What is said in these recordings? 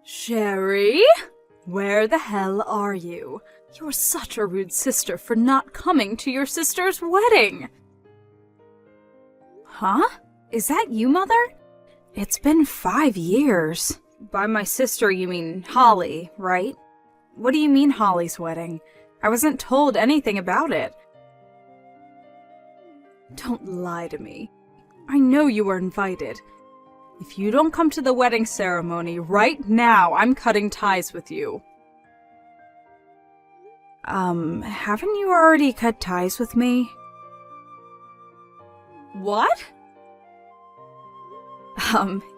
Sherry? Where the hell are you? You're such a rude sister for not coming to your sister's wedding. Huh? Is that you, Mother? It's been 5 years. By my sister, you mean Holly, right? What do you mean Holly's wedding? I wasn't told anything about it. Don't lie to me. I know you were invited. If you don't come to the wedding ceremony right now, I'm cutting ties with you. Haven't you already cut ties with me? What?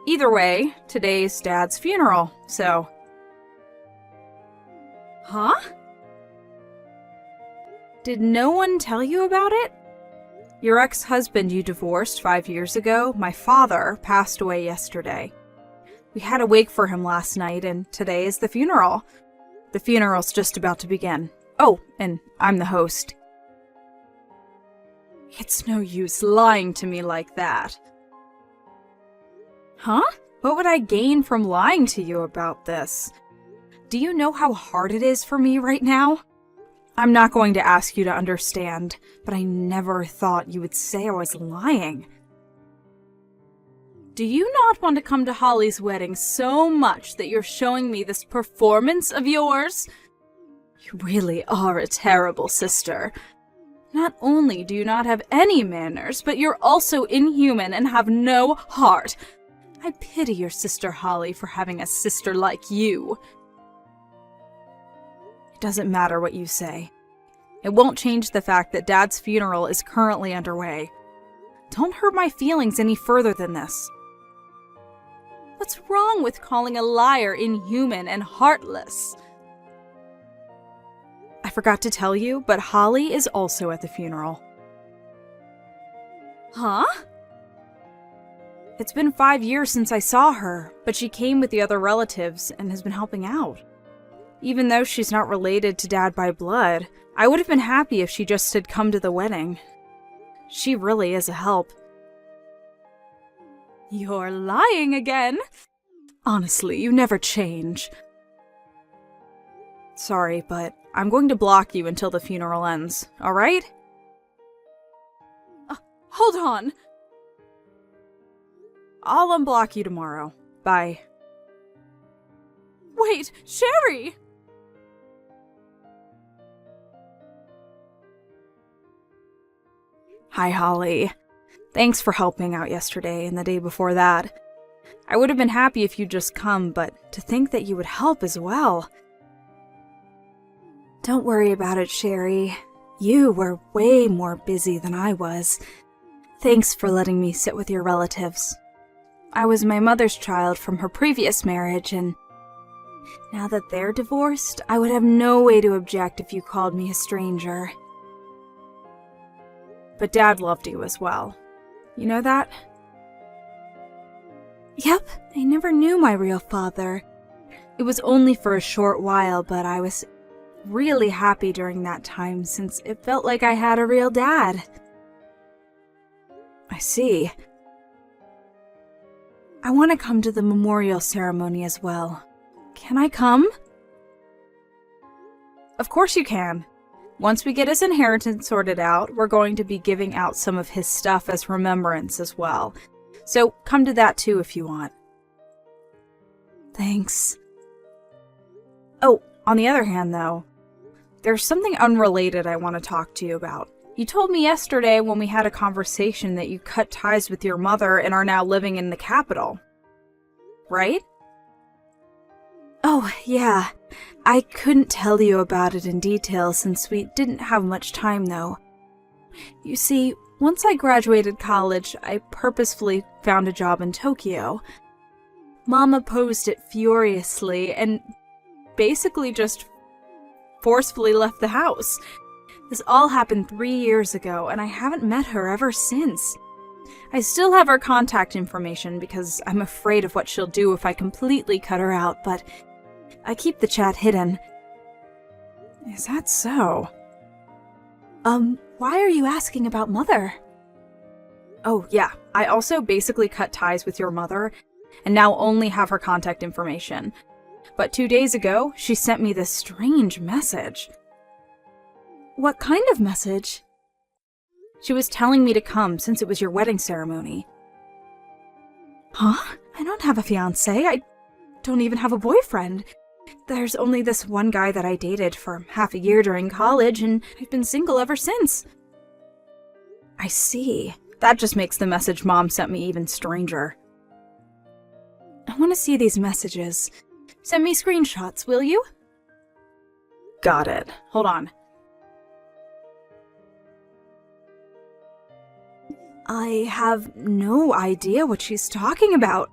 Either way, today's Dad's funeral, so... Huh? Did no one tell you about it? Your ex-husband you divorced 5 years ago, my father, passed away yesterday. We had a wake for him last night, and today is the funeral. The funeral's just about to begin. Oh, and I'm the host. It's no use lying to me like that. Huh? What would I gain from lying to you about this? Do you know how hard it is for me right now? I'm not going to ask you to understand, but I never thought you would say I was lying. Do you not want to come to Holly's wedding so much that you're showing me this performance of yours? You really are a terrible sister. Not only do you not have any manners, but you're also inhuman and have no heart. I pity your sister Holly for having a sister like you. It doesn't matter what you say. It won't change the fact that Dad's funeral is currently underway. Don't hurt my feelings any further than this. What's wrong with calling a liar inhuman and heartless? I forgot to tell you, but Holly is also at the funeral. Huh? It's been 5 years since I saw her, but she came with the other relatives and has been helping out. Even though she's not related to Dad by blood, I would have been happy if she just had come to the wedding. She really is a help. You're lying again. Honestly, you never change. Sorry, but I'm going to block you until the funeral ends, alright? Hold on! I'll unblock you tomorrow. Bye. Wait, Sherry! Hi, Holly. Thanks for helping out yesterday and the day before that. I would have been happy if you'd just come, but to think that you would help as well. Don't worry about it, Sherry. You were way more busy than I was. Thanks for letting me sit with your relatives. I was my mother's child from her previous marriage, and now that they're divorced, I would have no way to object if you called me a stranger. But Dad loved you as well. You know that? Yep, I never knew my real father. It was only for a short while, but I was really happy during that time since it felt like I had a real dad. I see. I want to come to the memorial ceremony as well. Can I come? Of course you can. Once we get his inheritance sorted out, we're going to be giving out some of his stuff as remembrance as well. So come to that too if you want. Thanks. Oh, on the other hand though, there's something unrelated I want to talk to you about. You told me yesterday when we had a conversation that you cut ties with your mother and are now living in the capital. Right? Oh, yeah. I couldn't tell you about it in detail since we didn't have much time, though. You see, once I graduated college, I purposefully found a job in Tokyo. Mom opposed it furiously and basically just forcefully left the house. This all happened 3 years ago, and I haven't met her ever since. I still have her contact information because I'm afraid of what she'll do if I completely cut her out, but I keep the chat hidden. Is that so? Why are you asking about Mother? Oh, yeah, I also basically cut ties with your mother, and now only have her contact information. But 2 days ago, she sent me this strange message. What kind of message? She was telling me to come since it was your wedding ceremony. Huh? I don't have a fiancé. I don't even have a boyfriend. There's only this one guy that I dated for half a year during college, and I've been single ever since. I see. That just makes the message Mom sent me even stranger. I want to see these messages. Send me screenshots, will you? Got it. Hold on. I have no idea what she's talking about.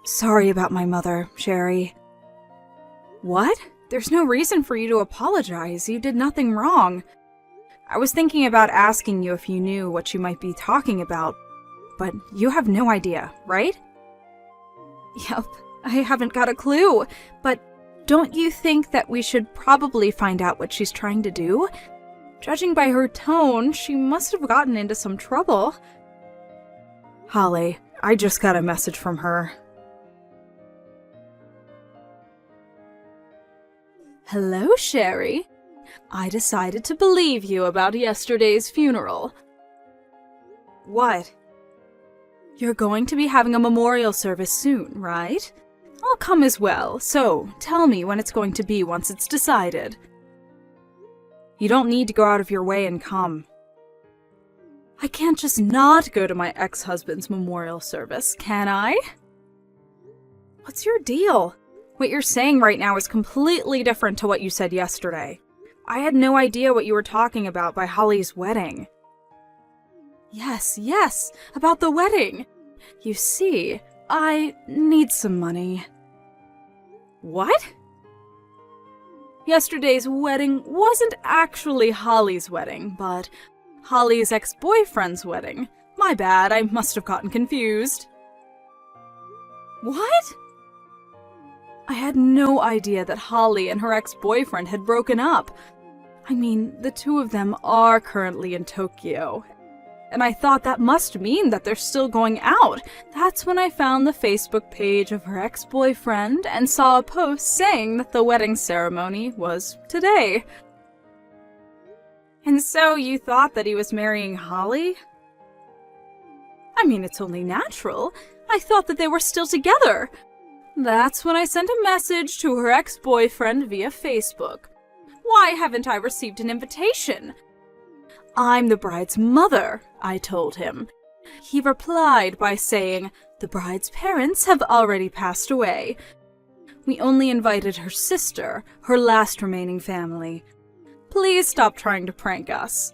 Sorry about my mother, Sherry. What? There's no reason for you to apologize. You did nothing wrong. I was thinking about asking you if you knew what she might be talking about, but you have no idea, right? Yep, I haven't got a clue, but don't you think that we should probably find out what she's trying to do? Judging by her tone, she must have gotten into some trouble. Holly, I just got a message from her. Hello, Sherry. I decided to believe you about yesterday's funeral. What? You're going to be having a memorial service soon, right? I'll come as well, so tell me when it's going to be once it's decided. You don't need to go out of your way and come. I can't just not go to my ex-husband's memorial service, can I? What's your deal? What you're saying right now is completely different to what you said yesterday. I had no idea what you were talking about by Holly's wedding. Yes, about the wedding. You see, I need some money. What? Yesterday's wedding wasn't actually Holly's wedding, but Holly's ex-boyfriend's wedding. My bad, I must have gotten confused. What? I had no idea that Holly and her ex-boyfriend had broken up. I mean, the two of them are currently in Tokyo, and I thought that must mean that they're still going out. That's when I found the Facebook page of her ex-boyfriend and saw a post saying that the wedding ceremony was today. And so you thought that he was marrying Holly? I mean, it's only natural. I thought that they were still together. That's when I sent a message to her ex-boyfriend via Facebook. Why haven't I received an invitation? I'm the bride's mother, I told him. He replied by saying, the bride's parents have already passed away. We only invited her sister, her last remaining family. Please stop trying to prank us.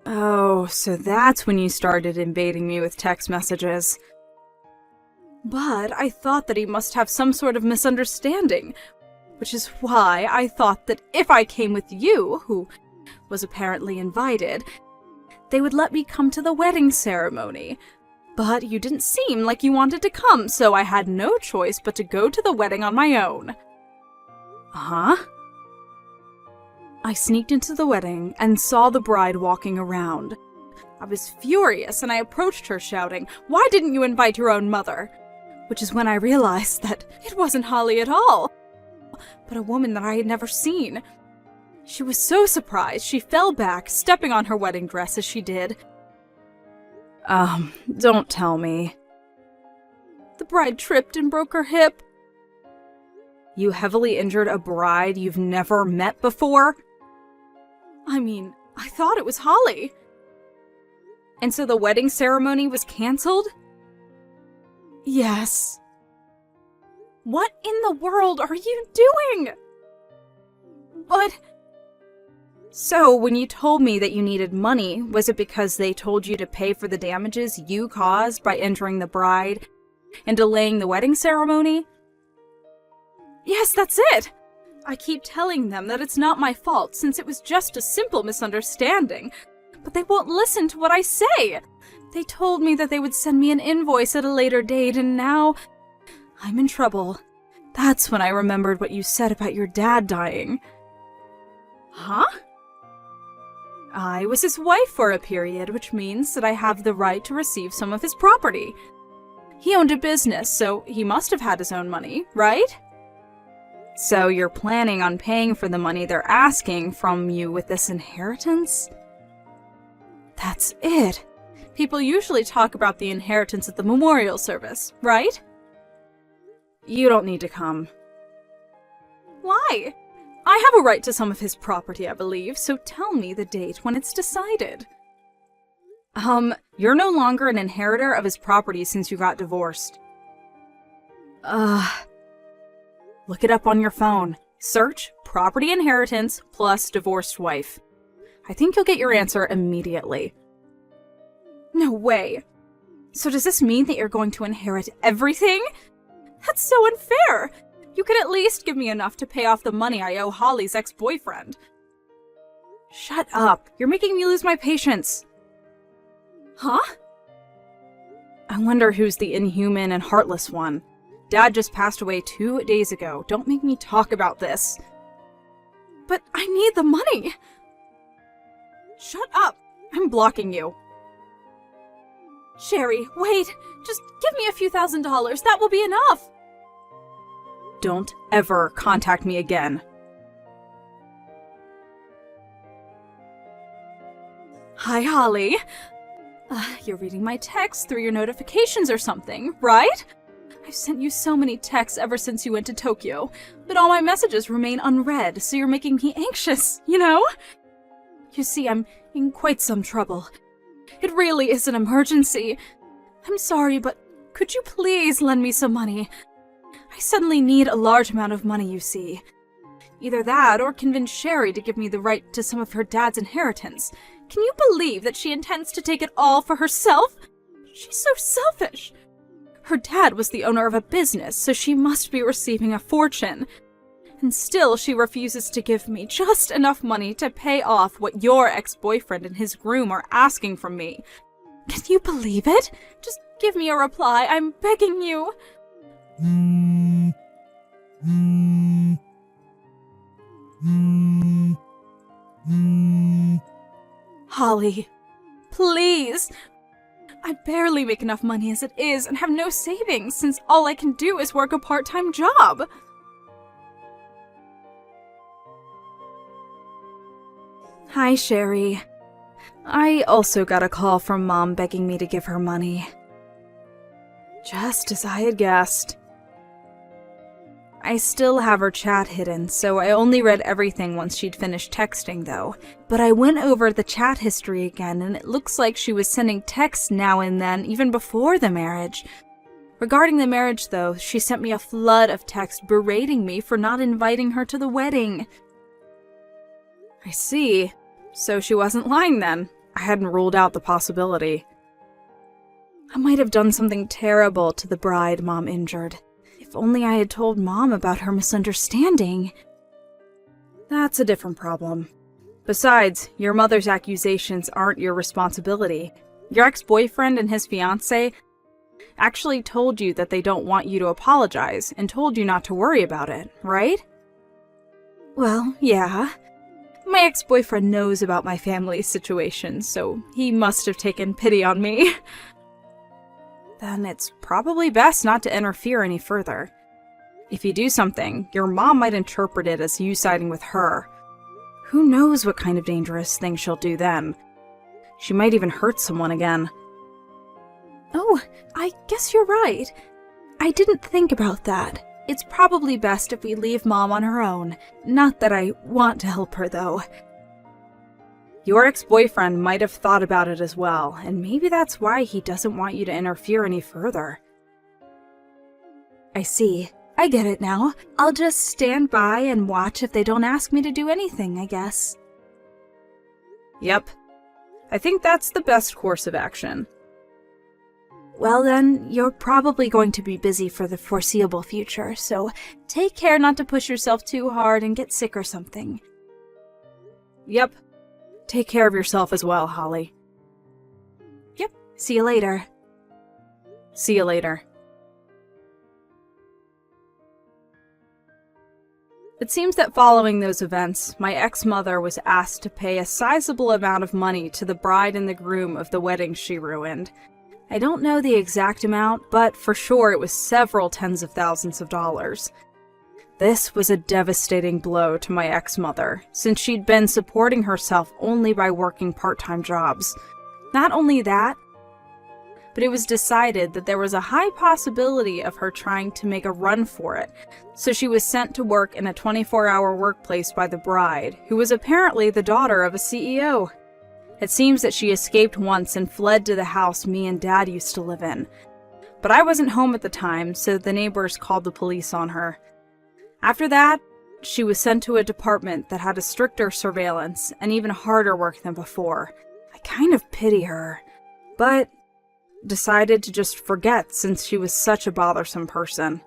Oh, so that's when you started invading me with text messages. But I thought that he must have some sort of misunderstanding, which is why I thought that if I came with you, who was apparently invited, they would let me come to the wedding ceremony. But you didn't seem like you wanted to come, so I had no choice but to go to the wedding on my own. Huh? I sneaked into the wedding and saw the bride walking around. I was furious and I approached her shouting, "Why didn't you invite your own mother?" Which is when I realized that it wasn't Holly at all, but a woman that I had never seen. She was so surprised she fell back, stepping on her wedding dress as she did. Don't tell me. The bride tripped and broke her hip. You heavily injured a bride you've never met before? I mean, I thought it was Holly. And so the wedding ceremony was canceled? Yes. What in the world are you doing? But... So, when you told me that you needed money, was it because they told you to pay for the damages you caused by injuring the bride and delaying the wedding ceremony? Yes, that's it! I keep telling them that it's not my fault since it was just a simple misunderstanding, but they won't listen to what I say. They told me that they would send me an invoice at a later date, and now I'm in trouble. That's when I remembered what you said about your dad dying. Huh? I was his wife for a period, which means that I have the right to receive some of his property. He owned a business, so he must have had his own money, right? So you're planning on paying for the money they're asking from you with this inheritance? That's it. People usually talk about the inheritance at the memorial service, right? You don't need to come. Why? I have a right to some of his property, I believe, so tell me the date when it's decided. You're no longer an inheritor of his property since you got divorced. Look it up on your phone. Search property inheritance plus divorced wife. I think you'll get your answer immediately. No way. So does this mean that you're going to inherit everything? That's so unfair. You could at least give me enough to pay off the money I owe Holly's ex-boyfriend. Shut up. You're making me lose my patience. Huh? I wonder who's the inhuman and heartless one. Dad just passed away 2 days ago. Don't make me talk about this. But I need the money. Shut up. I'm blocking you. Sherry, wait. Just give me a few $1,000s. That will be enough. Don't ever contact me again. Hi, Holly. You're reading my texts through your notifications or something, right? I've sent you so many texts ever since you went to Tokyo, but all my messages remain unread, so you're making me anxious, you know? You see, I'm in quite some trouble. It really is an emergency. I'm sorry, but could you please lend me some money? I suddenly need a large amount of money, you see. Either that or convince Sherry to give me the right to some of her dad's inheritance. Can you believe that she intends to take it all for herself? She's so selfish. Her dad was the owner of a business, so she must be receiving a fortune. And still she refuses to give me just enough money to pay off what your ex-boyfriend and his groom are asking from me. Can you believe it? Just give me a reply, I'm begging you. Holly, please. I barely make enough money as it is and have no savings since all I can do is work a part-time job. Hi, Sherry. I also got a call from Mom begging me to give her money. Just as I had guessed. I still have her chat hidden, so I only read everything once she'd finished texting, though. But I went over the chat history again, and it looks like she was sending texts now and then, even before the marriage. Regarding the marriage, though, she sent me a flood of texts berating me for not inviting her to the wedding. I see. So she wasn't lying then. I hadn't ruled out the possibility. I might have done something terrible to the bride Mom injured. If only I had told Mom about her misunderstanding. That's a different problem. Besides, your mother's accusations aren't your responsibility. Your ex-boyfriend and his fiancée actually told you that they don't want you to apologize and told you not to worry about it, right? Well, yeah. My ex-boyfriend knows about my family's situation, so he must have taken pity on me. Then it's probably best not to interfere any further. If you do something, your mom might interpret it as you siding with her. Who knows what kind of dangerous thing she'll do then? She might even hurt someone again. Oh, I guess you're right. I didn't think about that. It's probably best if we leave Mom on her own. Not that I want to help her, though. Your ex-boyfriend might have thought about it as well, and maybe that's why he doesn't want you to interfere any further. I see. I get it now. I'll just stand by and watch if they don't ask me to do anything, I guess. Yep. I think that's the best course of action. Well then, you're probably going to be busy for the foreseeable future, so take care not to push yourself too hard and get sick or something. Yep. Take care of yourself as well, Holly. Yep. See you later. See you later. It seems that following those events, my ex-mother was asked to pay a sizable amount of money to the bride and the groom of the wedding she ruined. I don't know the exact amount, but for sure it was several tens of thousands of dollars. This was a devastating blow to my ex-mother, since she'd been supporting herself only by working part-time jobs. Not only that, but it was decided that there was a high possibility of her trying to make a run for it, so she was sent to work in a 24-hour workplace by the bride, who was apparently the daughter of a CEO. It seems that she escaped once and fled to the house me and Dad used to live in. But I wasn't home at the time, so the neighbors called the police on her. After that, she was sent to a department that had a stricter surveillance and even harder work than before. I kind of pity her, but decided to just forget since she was such a bothersome person.